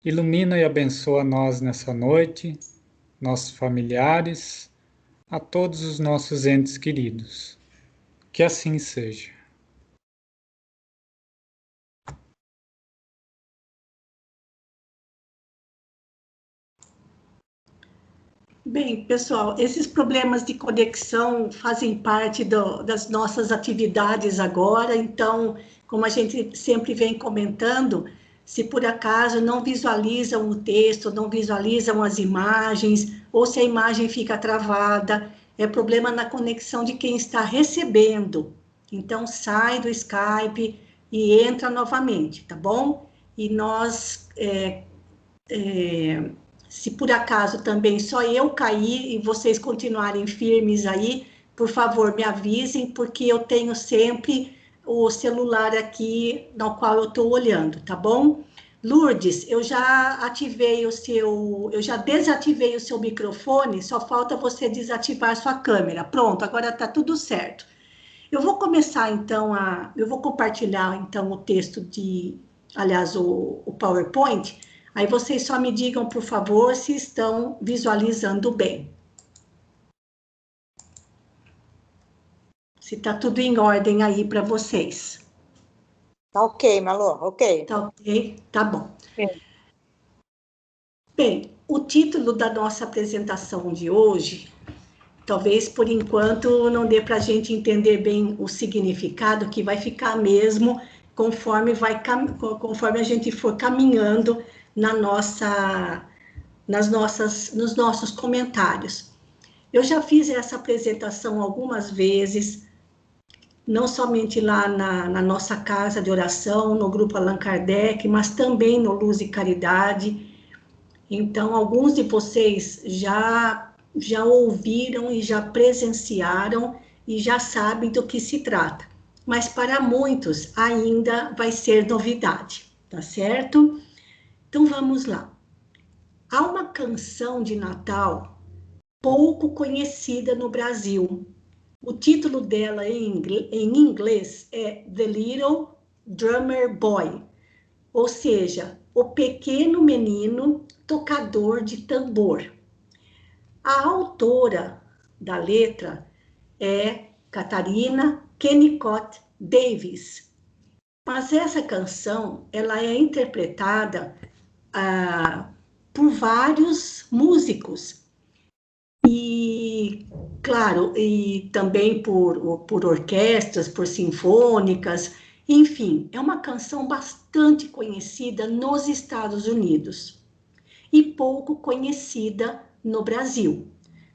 Ilumina e abençoa nós nessa noite, nossos familiares, a todos os nossos entes queridos. Que assim seja. Bem, pessoal, esses problemas de conexão fazem parte das nossas atividades agora, então, como a gente sempre vem comentando, se por acaso não visualizam o texto, não visualizam as imagens, ou se a imagem fica travada, é problema na conexão de quem está recebendo. Então, sai do Skype e entra novamente, tá bom? E nós se por acaso também só eu cair e vocês continuarem firmes aí, por favor, me avisem, porque eu tenho sempre o celular aqui no qual eu estou olhando, tá bom? Lourdes, eu já desativei o seu microfone, só falta você desativar sua câmera. Pronto, agora está tudo certo. Eu vou começar então eu vou compartilhar então o texto aliás, o PowerPoint. Aí vocês só me digam, por favor, se estão visualizando bem. Se está tudo em ordem aí para vocês. Tá ok, Malu, ok. Tá ok? Tá bom. Sim. Bem, o título da nossa apresentação de hoje, talvez por enquanto não dê para a gente entender bem o significado, que vai ficar mesmo conforme a gente for caminhando nos nossos comentários. Eu já fiz essa apresentação algumas vezes, não somente lá na nossa casa de oração, no grupo Allan Kardec, mas também no Luz e Caridade. Então, alguns de vocês já ouviram e já presenciaram e já sabem do que se trata. Mas para muitos ainda vai ser novidade, tá certo? Então, vamos lá. Há uma canção de Natal pouco conhecida no Brasil. O título dela em inglês é The Little Drummer Boy, ou seja, o pequeno menino tocador de tambor. A autora da letra é Catarina Kennicott Davis, mas essa canção ela é interpretada por vários músicos e, claro, e também por orquestras, por sinfônicas, enfim, é uma canção bastante conhecida nos Estados Unidos e pouco conhecida no Brasil.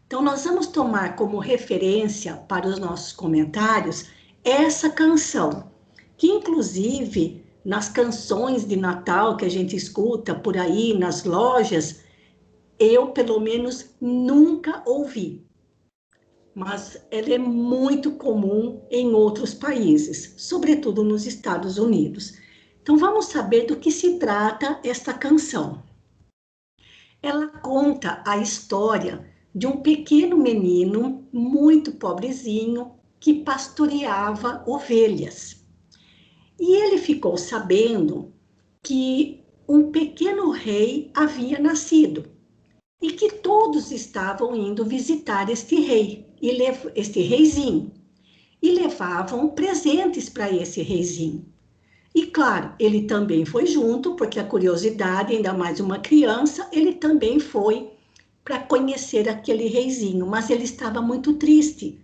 Então, nós vamos tomar como referência para os nossos comentários essa canção, que inclusive nas canções de Natal que a gente escuta por aí nas lojas, eu, pelo menos, nunca ouvi. Mas ela é muito comum em outros países, sobretudo nos Estados Unidos. Então, vamos saber do que se trata esta canção. Ela conta a história de um pequeno menino muito pobrezinho que pastoreava ovelhas. E ele ficou sabendo que um pequeno rei havia nascido e que todos estavam indo visitar este rei, este reizinho, e levavam presentes para esse reizinho. E claro, ele também foi junto, porque a curiosidade, ainda mais uma criança, ele também foi para conhecer aquele reizinho, mas ele estava muito triste,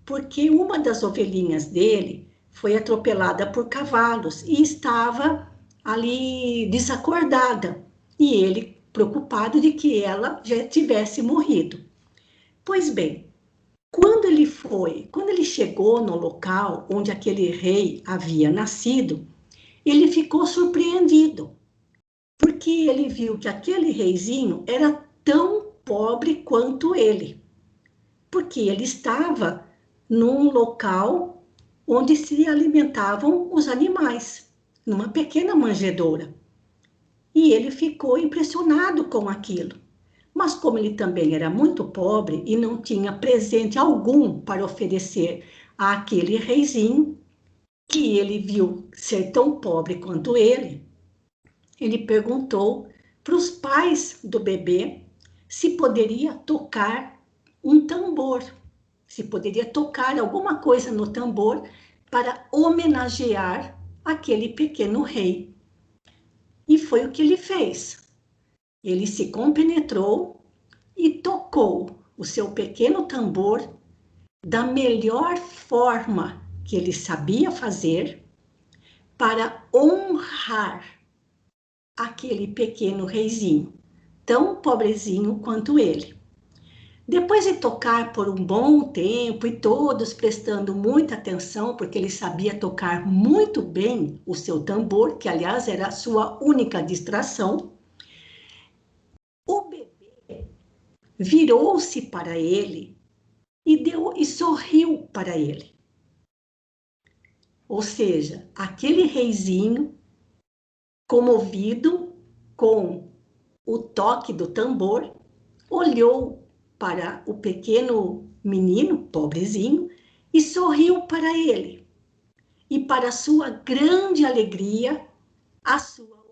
porque uma das ovelhinhas dele foi atropelada por cavalos e estava ali desacordada, e ele preocupado de que ela já tivesse morrido. Pois bem, quando ele chegou no local onde aquele rei havia nascido, ele ficou surpreendido, porque ele viu que aquele reizinho era tão pobre quanto ele, porque ele estava num local onde se alimentavam os animais, numa pequena manjedoura. E ele ficou impressionado com aquilo. Mas como ele também era muito pobre e não tinha presente algum para oferecer àquele reizinho, que ele viu ser tão pobre quanto ele perguntou para os pais do bebê se poderia tocar um tambor, se poderia tocar alguma coisa no tambor para homenagear aquele pequeno rei. E foi o que ele fez. Ele se compenetrou e tocou o seu pequeno tambor da melhor forma que ele sabia fazer para honrar aquele pequeno reizinho, tão pobrezinho quanto ele. Depois de tocar por um bom tempo e todos prestando muita atenção, porque ele sabia tocar muito bem o seu tambor, que aliás era a sua única distração, o bebê virou-se para ele e sorriu para ele. Ou seja, aquele reizinho, comovido com o toque do tambor, olhou para o pequeno menino, pobrezinho, e sorriu para ele. E para sua grande alegria, a sua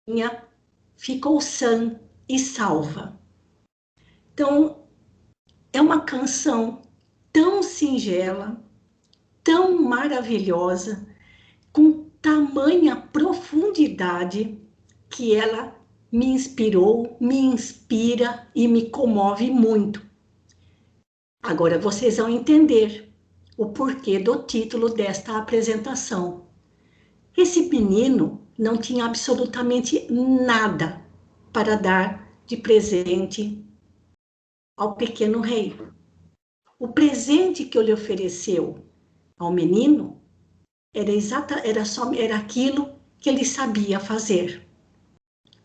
ovelhinha ficou sã e salva. Então, é uma canção tão singela, tão maravilhosa, com tamanha profundidade, que ela me inspirou, me inspira e me comove muito. Agora vocês vão entender o porquê do título desta apresentação. Esse menino não tinha absolutamente nada para dar de presente ao pequeno rei. O presente que ele ofereceu ao menino era aquilo que ele sabia fazer.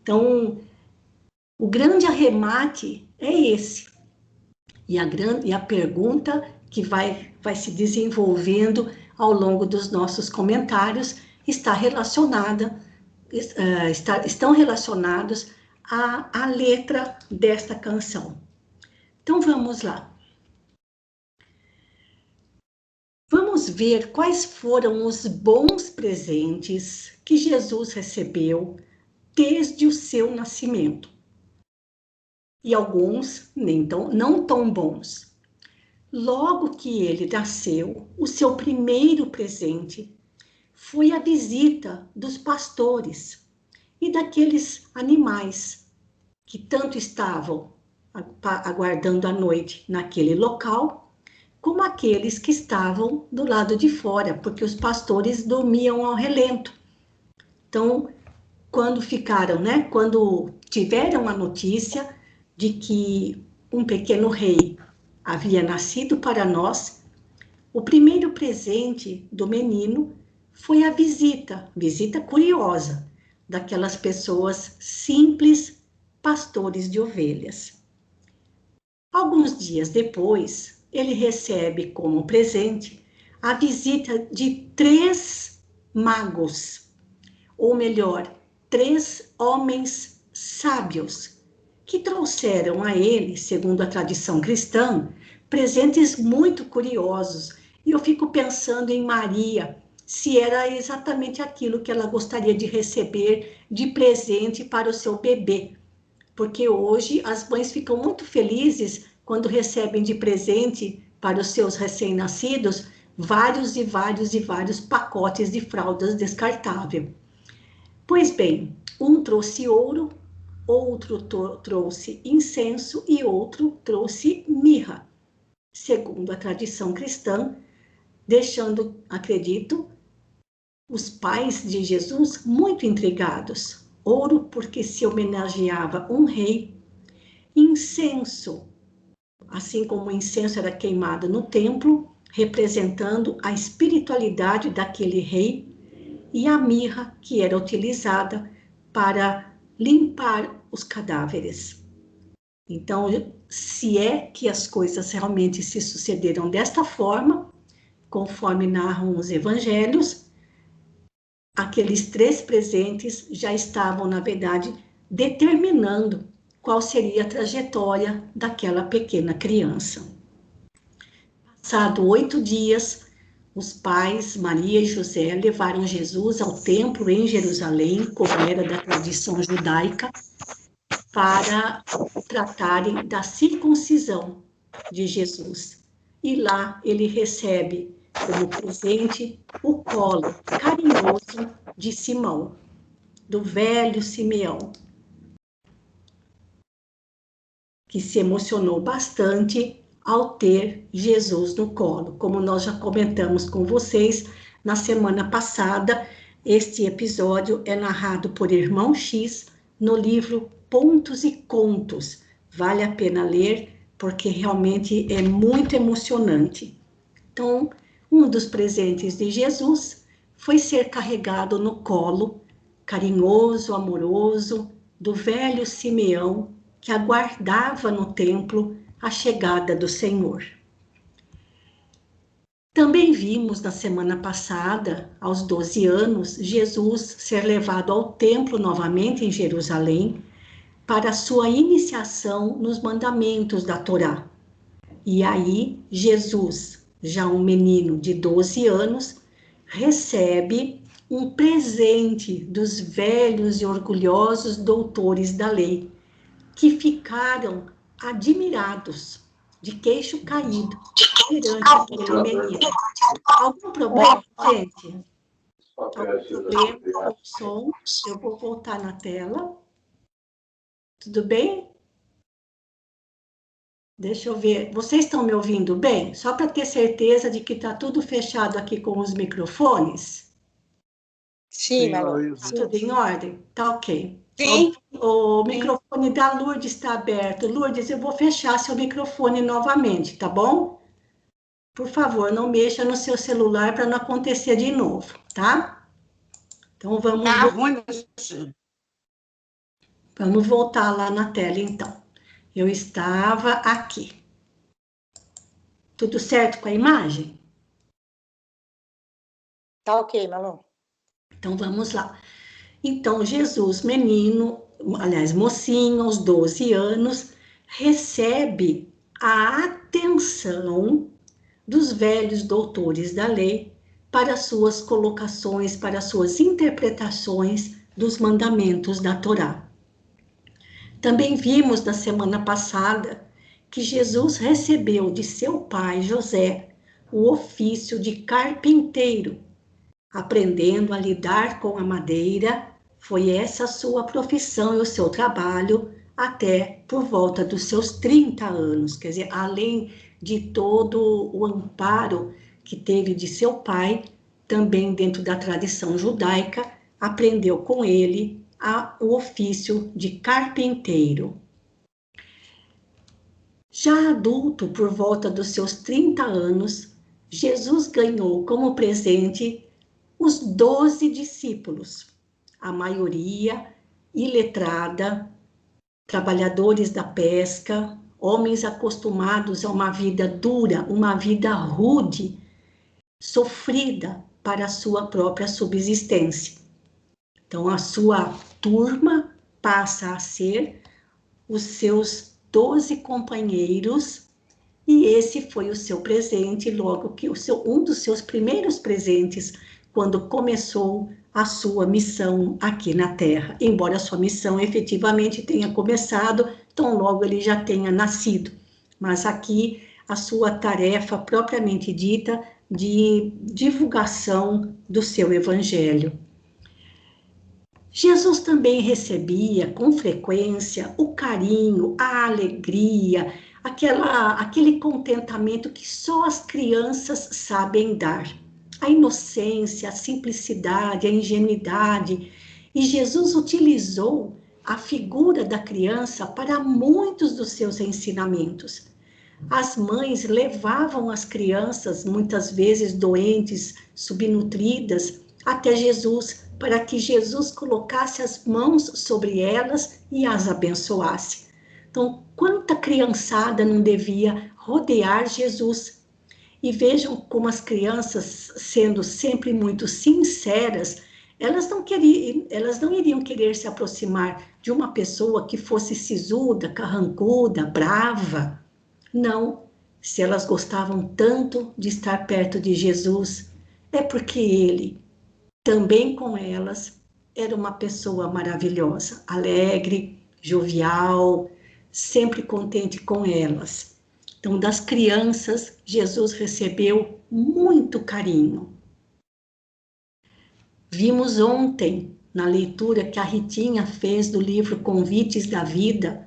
Então, o grande arremate é esse. E a pergunta que vai se desenvolvendo ao longo dos nossos comentários estão relacionados à letra desta canção. Então, vamos lá. Vamos ver quais foram os bons presentes que Jesus recebeu desde o seu nascimento. E alguns não tão bons. Logo que ele nasceu, o seu primeiro presente foi a visita dos pastores e daqueles animais que tanto estavam aguardando a noite naquele local, como aqueles que estavam do lado de fora, porque os pastores dormiam ao relento. Então, quando tiveram a notícia de que um pequeno rei havia nascido para nós, o primeiro presente do menino foi a visita curiosa, daquelas pessoas simples, pastores de ovelhas. Alguns dias depois, ele recebe como presente a visita de 3 magos, ou melhor, 3 homens sábios, que trouxeram a ele, segundo a tradição cristã, presentes muito curiosos. E eu fico pensando em Maria, se era exatamente aquilo que ela gostaria de receber de presente para o seu bebê. Porque hoje as mães ficam muito felizes quando recebem de presente para os seus recém-nascidos vários e vários pacotes de fraldas descartáveis. Pois bem, um trouxe ouro, outro trouxe incenso e outro trouxe mirra, segundo a tradição cristã, deixando, acredito, os pais de Jesus muito intrigados. Ouro, porque se homenageava um rei. Incenso, assim como o incenso era queimado no templo, representando a espiritualidade daquele rei, e a mirra, que era utilizada para limpar os cadáveres. Então, se é que as coisas realmente se sucederam desta forma, conforme narram os evangelhos, aqueles 3 presentes já estavam, na verdade, determinando qual seria a trajetória daquela pequena criança. Passado 8 dias, os pais, Maria e José, levaram Jesus ao templo em Jerusalém, como era da tradição judaica, para tratarem da circuncisão de Jesus. E lá ele recebe como presente o colo carinhoso de Simão, do velho Simeão, que se emocionou bastante ao ter Jesus no colo. Como nós já comentamos com vocês na semana passada, este episódio é narrado por Irmão X no livro Pontos e Contos. Vale a pena ler, porque realmente é muito emocionante. Então, um dos presentes de Jesus foi ser carregado no colo, carinhoso, amoroso, do velho Simeão, que aguardava no templo a chegada do Senhor. Também vimos na semana passada, aos 12 anos, Jesus ser levado ao templo novamente em Jerusalém para sua iniciação nos mandamentos da Torá. E aí, Jesus, já um menino de 12 anos, recebe um presente dos velhos e orgulhosos doutores da lei, que ficaram admirados, de queixo caído, perante aquele menino. Algum problema, gente? Algum problema com o som? Eu vou voltar na tela. Tudo bem? Deixa eu ver. Vocês estão me ouvindo bem? Só para ter certeza de que está tudo fechado aqui com os microfones? Sim, Malu. Tudo em ordem? Tá ok. Sim. O microfone da Lourdes está aberto. Lourdes, eu vou fechar seu microfone novamente, tá bom? Por favor, não mexa no seu celular para não acontecer de novo, tá? Então, vamos voltar lá na tela, então. Eu estava aqui. Tudo certo com a imagem? Tá ok, Malu. Então, vamos lá. Então, Jesus, menino, aliás, mocinho, aos 12 anos, recebe a atenção dos velhos doutores da lei para suas colocações, para suas interpretações dos mandamentos da Torá. Também vimos na semana passada que Jesus recebeu de seu pai José o ofício de carpinteiro, aprendendo a lidar com a madeira. Foi essa a sua profissão e o seu trabalho até por volta dos seus 30 anos. Quer dizer, além de todo o amparo que teve de seu pai, também dentro da tradição judaica, aprendeu com ele o ofício de carpinteiro. Já adulto, por volta dos seus 30 anos, Jesus ganhou como presente os 12 discípulos, a maioria iletrada, trabalhadores da pesca, homens acostumados a uma vida dura, uma vida rude, sofrida para a sua própria subsistência. Então, a sua turma passa a ser os seus 12 companheiros, e esse foi o seu presente, logo que um dos seus primeiros presentes, quando começou a sua missão aqui na Terra. Embora a sua missão efetivamente tenha começado, tão logo ele já tenha nascido. Mas aqui a sua tarefa propriamente dita de divulgação do seu evangelho. Jesus também recebia com frequência o carinho, a alegria, aquele contentamento que só as crianças sabem dar. A inocência, a simplicidade, a ingenuidade. E Jesus utilizou a figura da criança para muitos dos seus ensinamentos. As mães levavam as crianças, muitas vezes doentes, subnutridas, até Jesus, para que Jesus colocasse as mãos sobre elas e as abençoasse. Então, quanta criançada não devia rodear Jesus? E vejam como as crianças, sendo sempre muito sinceras, elas não iriam querer se aproximar de uma pessoa que fosse sisuda, carrancuda, brava. Não, se elas gostavam tanto de estar perto de Jesus, é porque ele, também com elas, era uma pessoa maravilhosa, alegre, jovial, sempre contente com elas. Então, das crianças, Jesus recebeu muito carinho. Vimos ontem, na leitura que a Ritinha fez do livro Convites da Vida,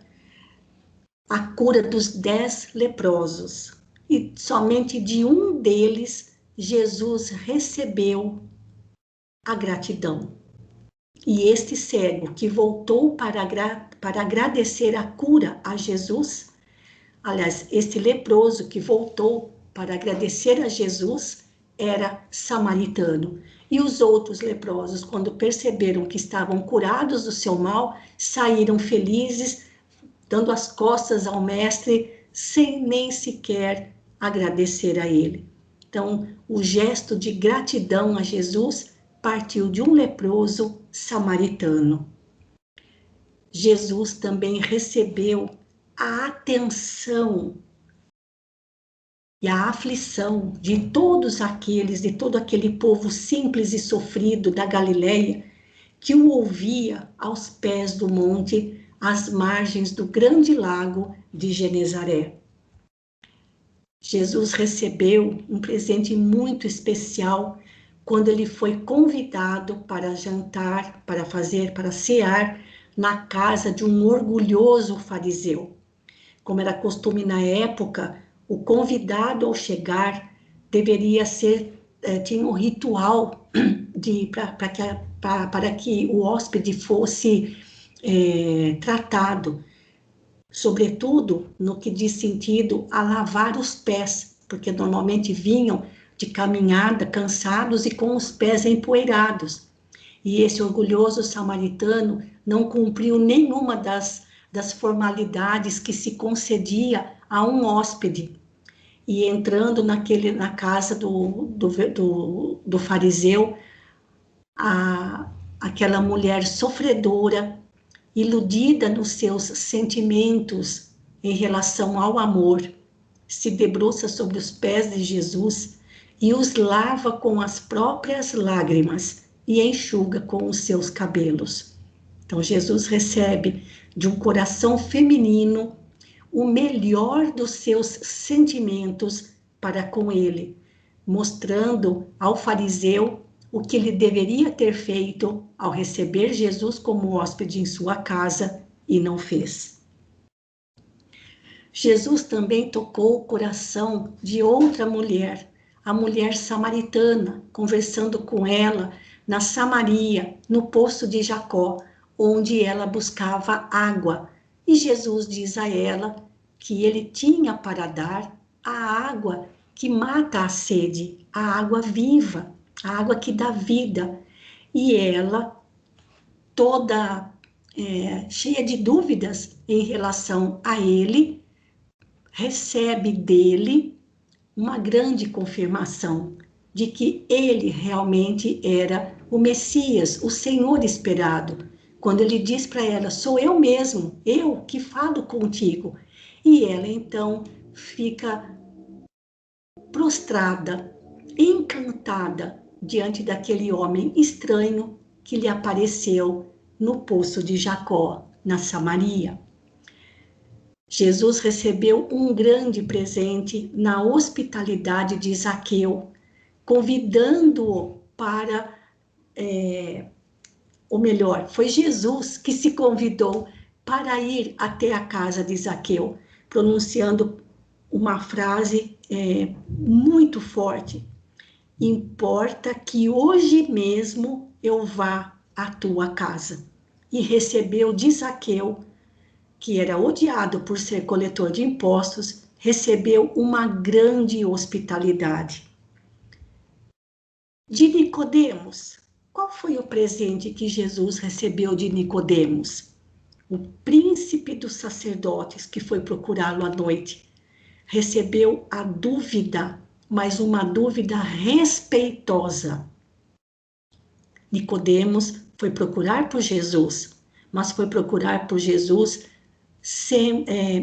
a cura dos 10 leprosos. E somente de um deles, Jesus recebeu a gratidão. E este cego que voltou para agradecer a cura a Jesus, aliás, este leproso que voltou para agradecer a Jesus, era samaritano. E os outros leprosos, quando perceberam que estavam curados do seu mal, saíram felizes, dando as costas ao mestre, sem nem sequer agradecer a ele. Então, o gesto de gratidão a Jesus partiu de um leproso samaritano. Jesus também recebeu a atenção e a aflição de todos aqueles, de todo aquele povo simples e sofrido da Galileia, que o ouvia aos pés do monte, às margens do grande lago de Genezaré. Jesus recebeu um presente muito especial quando ele foi convidado para jantar, para cear na casa de um orgulhoso fariseu. Como era costume na época, o convidado ao chegar deveria tinha um ritual para que o hóspede fosse tratado, sobretudo no que diz sentido a lavar os pés, porque normalmente vinham de caminhada, cansados e com os pés empoeirados. E esse orgulhoso samaritano não cumpriu nenhuma das formalidades que se concedia a um hóspede. E entrando na casa do fariseu, aquela mulher sofredora, iludida nos seus sentimentos em relação ao amor, se debruça sobre os pés de Jesus e os lava com as próprias lágrimas e enxuga com os seus cabelos. Então, Jesus recebe de um coração feminino o melhor dos seus sentimentos para com ele, mostrando ao fariseu o que ele deveria ter feito ao receber Jesus como hóspede em sua casa e não fez. Jesus também tocou o coração de outra mulher, a mulher samaritana, conversando com ela na Samaria, no poço de Jacó, onde ela buscava água. E Jesus diz a ela que ele tinha para dar a água que mata a sede, a água viva, a água que dá vida. E ela, toda cheia de dúvidas em relação a ele, recebe dele uma grande confirmação de que ele realmente era o Messias, o Senhor esperado. Quando ele diz para ela, sou eu mesmo, eu que falo contigo. E ela então fica prostrada, encantada diante daquele homem estranho que lhe apareceu no poço de Jacó, na Samaria. Jesus recebeu um grande presente na hospitalidade de Zaqueu, convidando-o para, ou melhor, foi Jesus que se convidou para ir até a casa de Zaqueu, pronunciando uma frase muito forte: importa que hoje mesmo eu vá à tua casa. E recebeu de Zaqueu, que era odiado por ser coletor de impostos, recebeu uma grande hospitalidade. De Nicodemos, qual foi o presente que Jesus recebeu de Nicodemos? O príncipe dos sacerdotes, que foi procurá-lo à noite, recebeu a dúvida, mas uma dúvida respeitosa. Nicodemos foi procurar por Jesus, mas foi procurar por Jesus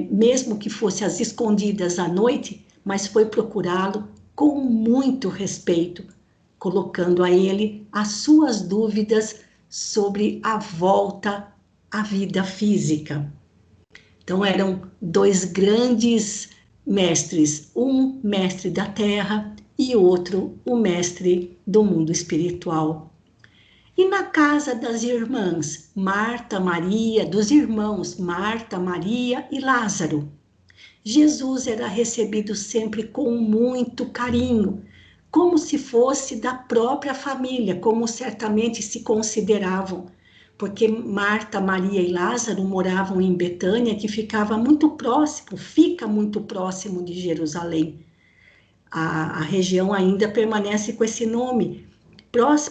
mesmo que fosse às escondidas à noite, mas foi procurá-lo com muito respeito, colocando a ele as suas dúvidas sobre a volta a vida física. Então, eram dois grandes mestres, um mestre da terra e outro o mestre do mundo espiritual. E na casa das irmãs, Marta, Maria, dos irmãos Marta, Maria e Lázaro, Jesus era recebido sempre com muito carinho, como se fosse da própria família, como certamente se consideravam, porque Marta, Maria e Lázaro moravam em Betânia, que ficava muito próximo, fica muito próximo de Jerusalém. A região ainda permanece com esse nome,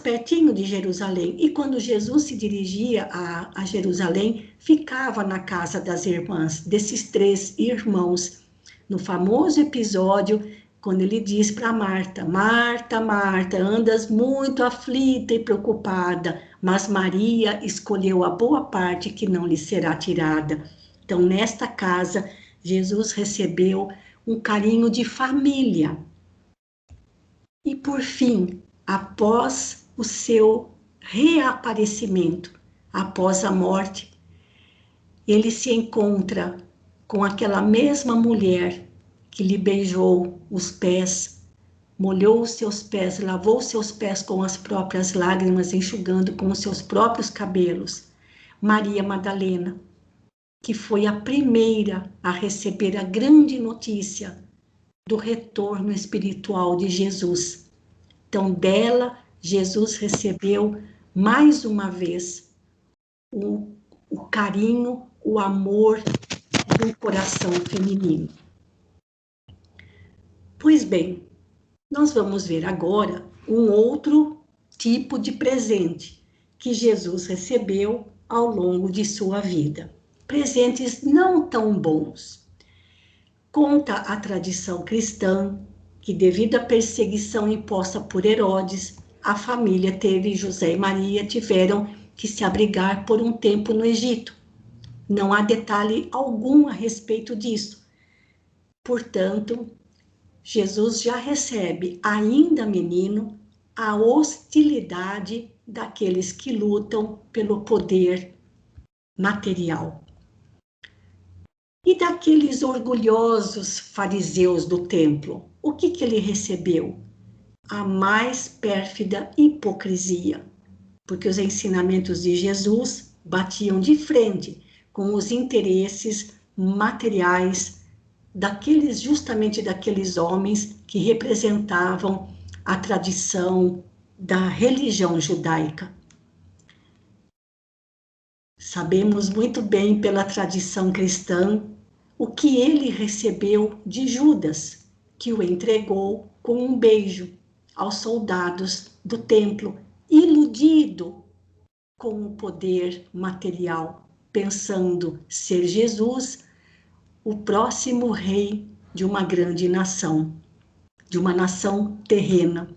pertinho de Jerusalém. E quando Jesus se dirigia a Jerusalém, ficava na casa das irmãs, desses 3 irmãos. No famoso episódio, quando ele diz para Marta, Marta, Marta, andas muito aflita e preocupada, mas Maria escolheu a boa parte que não lhe será tirada. Então, nesta casa, Jesus recebeu um carinho de família. E, por fim, após o seu reaparecimento, após a morte, ele se encontra com aquela mesma mulher que lhe beijou os pés, molhou os seus pés, lavou os seus pés com as próprias lágrimas, enxugando com os seus próprios cabelos, Maria Madalena, que foi a primeira a receber a grande notícia do retorno espiritual de Jesus. Então, dela, Jesus recebeu mais uma vez o carinho, o amor do coração feminino. Pois bem, nós vamos ver agora um outro tipo de presente que Jesus recebeu ao longo de sua vida. Presentes não tão bons. Conta a tradição cristã que, devido à perseguição imposta por Herodes, a família José e Maria tiveram que se abrigar por um tempo no Egito. Não há detalhe algum a respeito disso. Portanto, Jesus já recebe, ainda menino, a hostilidade daqueles que lutam pelo poder material. E daqueles orgulhosos fariseus do templo, o que ele recebeu? A mais pérfida hipocrisia, porque os ensinamentos de Jesus batiam de frente com os interesses materiais justamente daqueles homens que representavam a tradição da religião judaica. Sabemos muito bem pela tradição cristã o que ele recebeu de Judas, que o entregou com um beijo aos soldados do templo, iludido com o poder material, pensando ser Jesus o próximo rei de uma grande nação, de uma nação terrena.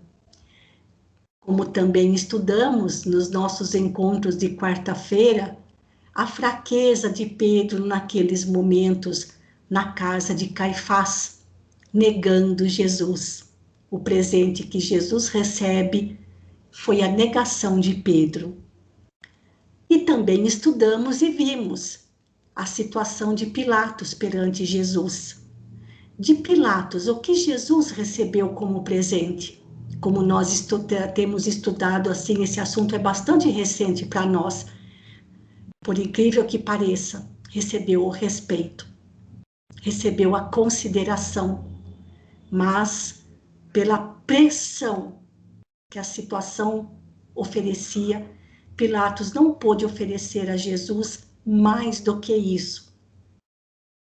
Como também estudamos nos nossos encontros de quarta-feira, a fraqueza de Pedro naqueles momentos na casa de Caifás, negando Jesus. O presente que Jesus recebe foi a negação de Pedro. E também estudamos e vimos a situação de Pilatos perante Jesus. De Pilatos, o que Jesus recebeu como presente? Como nós temos estudado assim, esse assunto é bastante recente para nós. Por incrível que pareça, recebeu o respeito, recebeu a consideração, mas pela pressão que a situação oferecia, Pilatos não pôde oferecer a Jesus mais do que isso,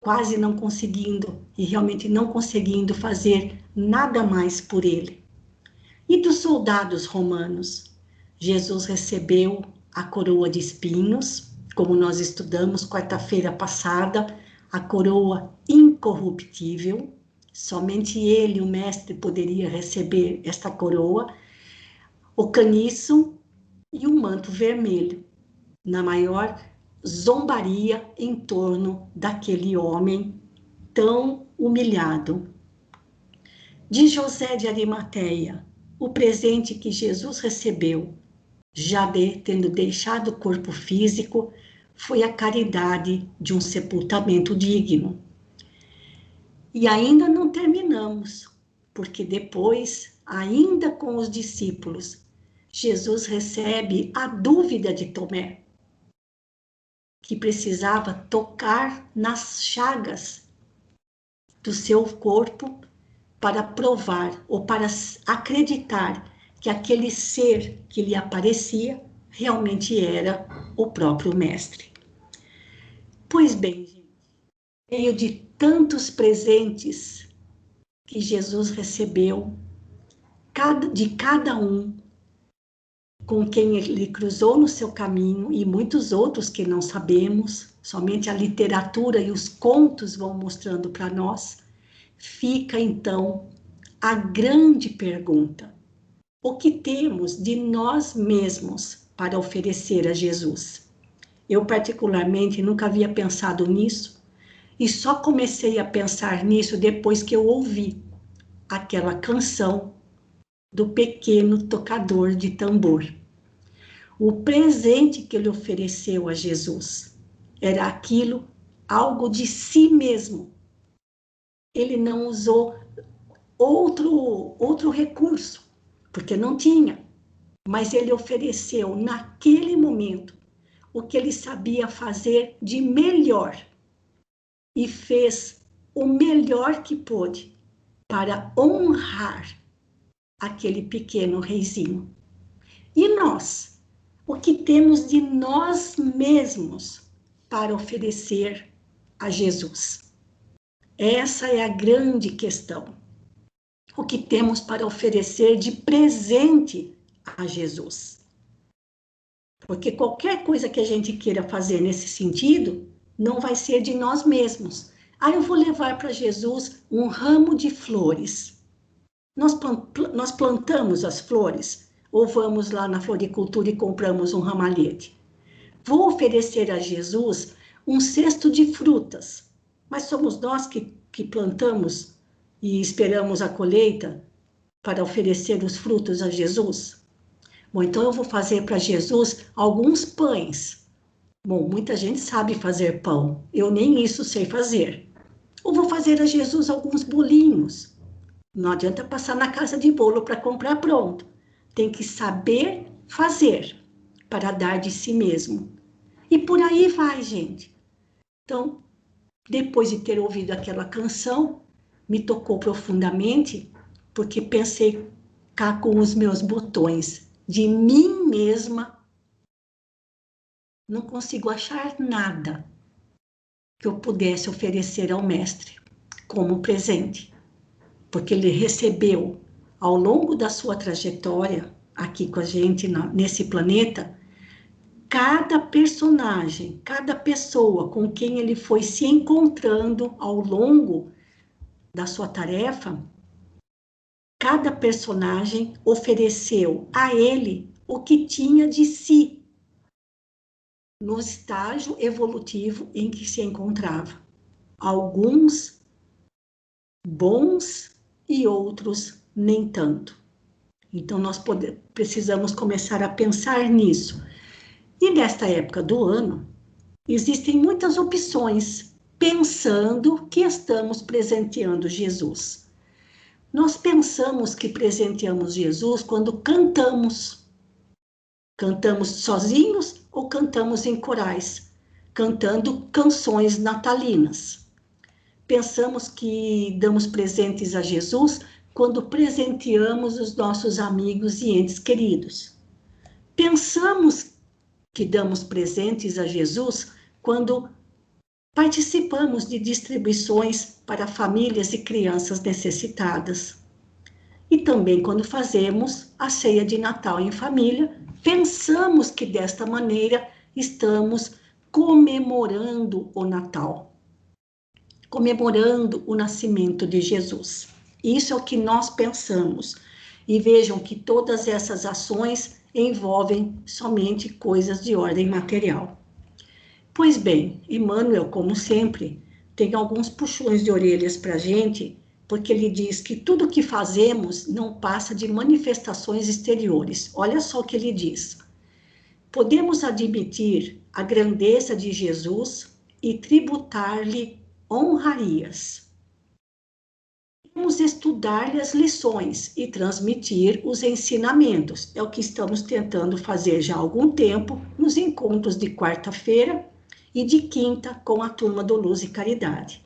quase não conseguindo, e realmente não conseguindo fazer nada mais por ele. E dos soldados romanos, Jesus recebeu a coroa de espinhos, como nós estudamos quarta-feira passada, a coroa incorruptível, somente ele, o mestre, poderia receber esta coroa, o caniço e o manto vermelho, na maior zombaria em torno daquele homem tão humilhado. De José de Arimateia, o presente que Jesus recebeu, já tendo deixado o corpo físico, foi a caridade de um sepultamento digno. E ainda não terminamos, porque depois, ainda com os discípulos, Jesus recebe a dúvida de Tomé, que precisava tocar nas chagas do seu corpo para provar ou para acreditar que aquele ser que lhe aparecia realmente era o próprio Mestre. Pois bem, gente, meio de tantos presentes que Jesus recebeu, de cada um com quem ele cruzou no seu caminho, e muitos outros que não sabemos, somente a literatura e os contos vão mostrando para nós, fica então a grande pergunta: o que temos de nós mesmos para oferecer a Jesus? Eu, particularmente, nunca havia pensado nisso, e só comecei a pensar nisso depois que eu ouvi aquela canção do pequeno tocador de tambor. O presente que ele ofereceu a Jesus era aquilo, algo de si mesmo. Ele não usou outro recurso, porque não tinha, mas ele ofereceu naquele momento o que ele sabia fazer de melhor e fez o melhor que pôde para honrar aquele pequeno reizinho. E nós, o que temos de nós mesmos para oferecer a Jesus? Essa é a grande questão. O que temos para oferecer de presente a Jesus? Porque qualquer coisa que a gente queira fazer nesse sentido, não vai ser de nós mesmos. Eu vou levar para Jesus um ramo de flores. Nós plantamos as flores, ou vamos lá na floricultura e compramos um ramalhete. Vou oferecer a Jesus um cesto de frutas, mas somos nós que plantamos e esperamos a colheita para oferecer os frutos a Jesus? Bom, então eu vou fazer para Jesus alguns pães. Bom, muita gente sabe fazer pão, eu nem isso sei fazer. Ou vou fazer a Jesus alguns bolinhos. Não adianta passar na casa de bolo para comprar pronto. Tem que saber fazer para dar de si mesmo. E por aí vai, gente. Então, depois de ter ouvido aquela canção, me tocou profundamente, porque pensei cá com os meus botões. De mim mesma, não consigo achar nada que eu pudesse oferecer ao Mestre como presente. Porque ele recebeu, ao longo da sua trajetória, aqui com a gente, nesse planeta, cada personagem, cada pessoa com quem ele foi se encontrando ao longo da sua tarefa, cada personagem ofereceu a ele o que tinha de si, no estágio evolutivo em que se encontrava. Alguns bons e outros nem tanto. Então, nós precisamos começar a pensar nisso. E nesta época do ano, existem muitas opções, pensando que estamos presenteando Jesus. Nós pensamos que presenteamos Jesus quando cantamos. Cantamos sozinhos ou cantamos em corais, cantando canções natalinas. Pensamos que damos presentes a Jesus quando presenteamos os nossos amigos e entes queridos. Pensamos que damos presentes a Jesus quando participamos de distribuições para famílias e crianças necessitadas. E também quando fazemos a ceia de Natal em família, pensamos que desta maneira estamos comemorando o Natal, comemorando o nascimento de Jesus. Isso é o que nós pensamos. E vejam que todas essas ações envolvem somente coisas de ordem material. Pois bem, Emmanuel, como sempre, tem alguns puxões de orelhas para a gente, porque ele diz que tudo que fazemos não passa de manifestações exteriores. Olha só o que ele diz. Podemos admitir a grandeza de Jesus e tributar-lhe honrarias. Vamos estudar-lhe as lições e transmitir os ensinamentos. É o que estamos tentando fazer já há algum tempo nos encontros de quarta-feira e de quinta com a turma do Luz e Caridade.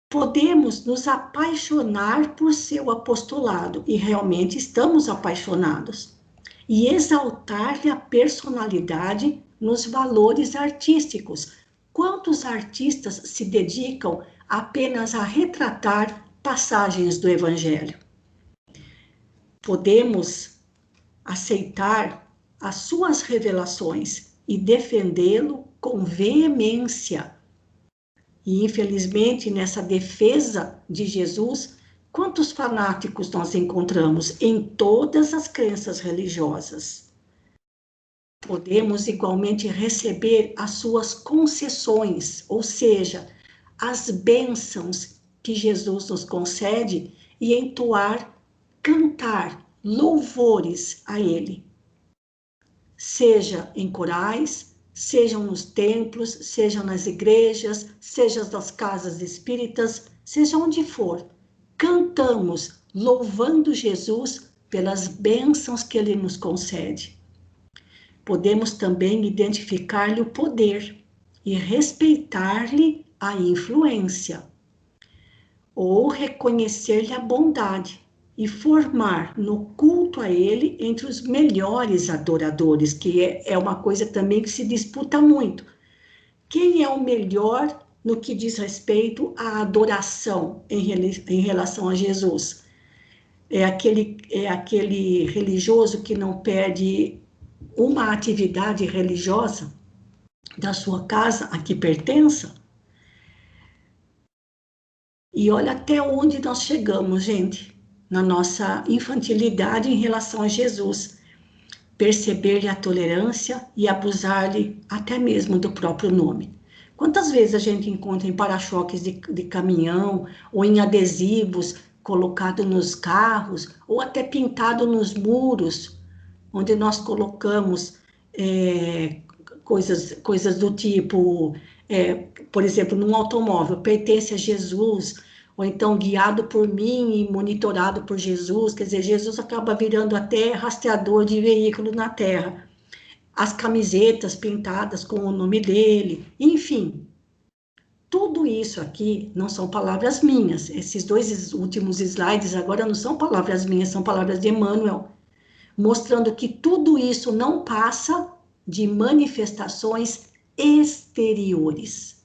Podemos nos apaixonar por seu apostolado, e realmente estamos apaixonados, e exaltar-lhe a personalidade nos valores artísticos. Quantos artistas se dedicam apenas a retratar passagens do Evangelho? Podemos aceitar as suas revelações e defendê-lo com veemência. E, infelizmente, nessa defesa de Jesus, quantos fanáticos nós encontramos em todas as crenças religiosas? Podemos igualmente receber as suas concessões, ou seja, as bênçãos que Jesus nos concede e entoar, cantar louvores a Ele. Seja em corais, sejam nos templos, sejam nas igrejas, sejam nas casas espíritas, seja onde for, cantamos louvando Jesus pelas bênçãos que Ele nos concede. Podemos também identificar-lhe o poder e respeitar-lhe a influência, ou reconhecer-lhe a bondade e formar no culto a ele entre os melhores adoradores, que é uma coisa também que se disputa muito. Quem é o melhor no que diz respeito à adoração em relação a Jesus? É aquele religioso que não perde uma atividade religiosa da sua casa a que pertença? E olha até onde nós chegamos, gente, na nossa infantilidade em relação a Jesus. Perceber-lhe a tolerância e abusar-lhe até mesmo do próprio nome. Quantas vezes a gente encontra em para-choques de caminhão ou em adesivos colocados nos carros ou até pintado nos muros, onde nós colocamos coisas do tipo, por exemplo, num automóvel, pertence a Jesus, ou então guiado por mim e monitorado por Jesus, quer dizer, Jesus acaba virando até rastreador de veículo na Terra. As camisetas pintadas com o nome dele, enfim. Tudo isso aqui não são palavras minhas. Esses dois últimos slides agora não são palavras minhas, são palavras de Emmanuel, mostrando que tudo isso não passa de manifestações exteriores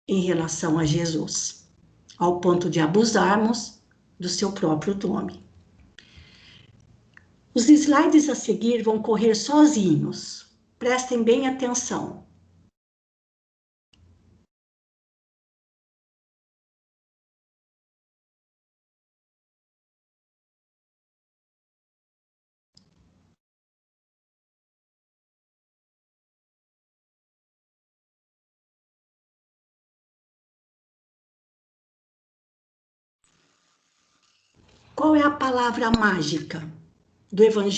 em relação a Jesus, ao ponto de abusarmos do seu próprio nome. Os slides a seguir vão correr sozinhos. Prestem bem atenção. Qual é a palavra mágica do Evangelho?